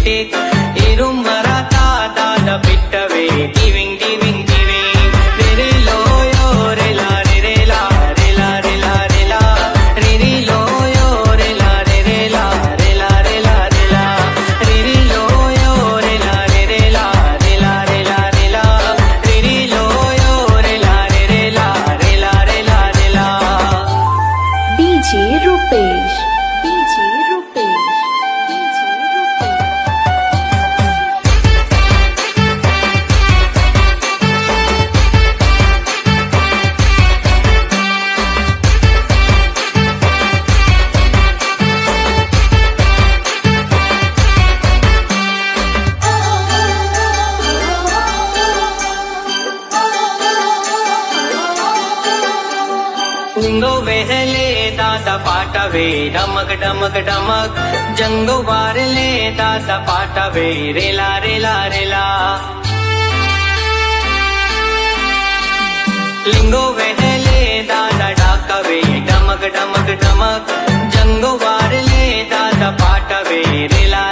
टिक इरुम मराता दादा पिट्टवे टिविंग टिविंग टिविंग रे लो यो रे ला रे ला रे ला रे ला रे ला रे लो यो रे ला रे ला रे ला रे ला रे ला रे लो यो रे ला रे ला रे ला रे ला रे ला रे लो यो रे ला रे ला रे ला रे ला रे ला DJ Rupesh, DJ Rupesh, DJ Rupesh. निंगो वेहले दादा पाटवे डमक डमक डमक जंगो वारले दादा पाटवे रेला रेला रेला लिंगो वेहले दादा डाकवे डमक डमक डमक जंगो वारले दादा पाटवे रेला